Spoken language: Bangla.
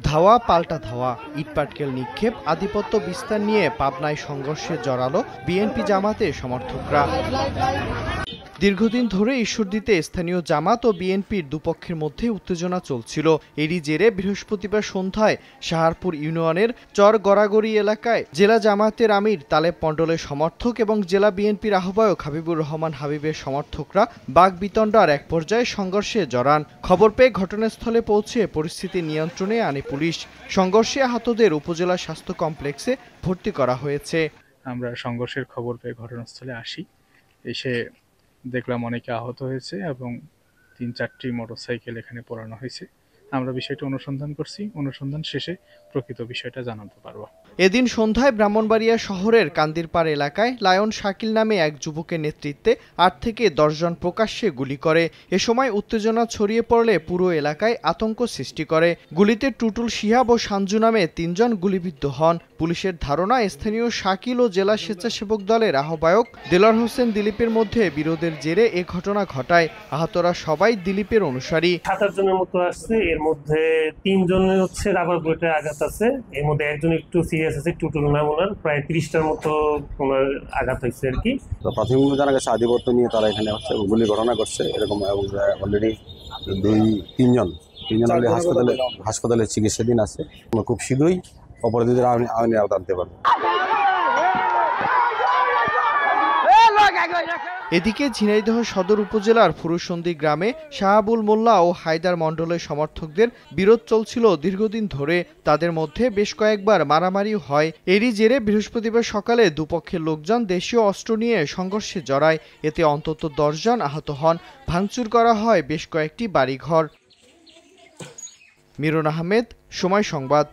ধাওয়া পাল্টা ধাওয়া, ইটপাটকেল নিক্ষেপ, আধিপত্য বিস্তার নিয়ে পাবনায় সংঘর্ষে জড়ালো বিএনপি জামাতে সমর্থকরা। দীর্ঘদিন ধরে ঈশ্বরদীতে স্থানীয় জামাত ও বিএনপির দুপক্ষের মধ্যে উত্তেজনা চলছিল। এরই জেরে বৃহস্পতিবার সন্ধ্যায় সাহারপুর ইউনিয়নের চর গড়াগড়ি এলাকায় জেলা জামায়াতের আমির তালেব মণ্ডলের সমর্থক এবং জেলা বিএনপির আহ্বায়ক হাবিবুর রহমান হাবিবের সমর্থকরা বাকবিতণ্ডার এক পর্যায়ে সংঘর্ষে জড়ান। খবর পেয়ে ঘটনাস্থলে পৌঁছে পরিস্থিতি নিয়ন্ত্রণে আনে পুলিশ। সংঘর্ষে আহতদের উপজেলা স্বাস্থ্য কমপ্লেক্সে ভর্তি করা হয়েছে। আমরা সংঘর্ষের খবর পেয়ে ঘটনাস্থলে আসি, এসে দেখলাম অনেকে আহত হয়েছে এবং ৩-৪টি মোটরসাইকেল এখানে পোড়ানো হয়েছে। আমরা বিষয়টা অনুসন্ধান করছি, অনুসন্ধান শেষে প্রকৃত বিষয়টা জানাতে পারব। এদিন সন্ধ্যায় ব্রাহ্মণবাড়িয়া শহরের কান্দিরপাড় এলাকায় লায়ন শাকিল নামে এক যুবকের নেতৃত্বে ৮ থেকে ১০ জন প্রকাশ্যে গুলি করে। এ সময় উত্তেজনা ছড়িয়ে পড়লে পুরো এলাকায় আতঙ্ক সৃষ্টি করে। গুলিতে টুটুল শিহাব ও সাঞ্জু নামে ৩ জন গুলিবিদ্ধ হন। পুলিশের ধারণা, স্থানীয় শাকিল ও জেলা স্বেচ্ছাসেবক দলের আহ্বায়ক দেলোয়ার হোসেন দিলীপের মধ্যে বিরোধের জেরে এ ঘটনা ঘটায়। আহতরা সবাই দিলীপের অনুসারী। ৭-৮ জনের মতো আসছে, এর মধ্যে ৩ জনের হচ্ছে রাবার বুলেটের আঘাত আছে, এর মধ্যে একজন একটু সিরিয়াস আছে, টুটুল নাম ওনার, প্রায় ৩০টার মতো ওনার আঘাত হয়েছে আর কি। প্রাথমিকভাবে জানা গেছে আধিপত্য নিয়ে তারা এখানে হচ্ছে গুলি ঘটনা করছে এরকম, এবং অলরেডি 2-3 জন হাসপাতালে চিকিৎসাধীন আছে। খুব শীঘ্রই অপরাধীদের আইনের আওতায় আনতে পারবে। এদিকে ঝিনাইদহ সদর উপজেলার ফুরুসন্দি গ্রামে শাহাবুল মোল্লা ও হায়দার মণ্ডলের সমর্থকদের বিরোধ চলছিল দীর্ঘদিন ধরে। তাদের মধ্যে বেশ কয়েকবার মারামারি হয়। এরই জেরে বৃহস্পতিবার সকালে দুপক্ষের লোকজন দেশীয় অস্ত্র নিয়ে সংঘর্ষে জড়ায়। এতে অন্তত ১০ জন আহত হন। ভাঙচুর করা হয় বেশ কয়েকটি বাড়িঘর। মিরন আহমেদ, সময় সংবাদ।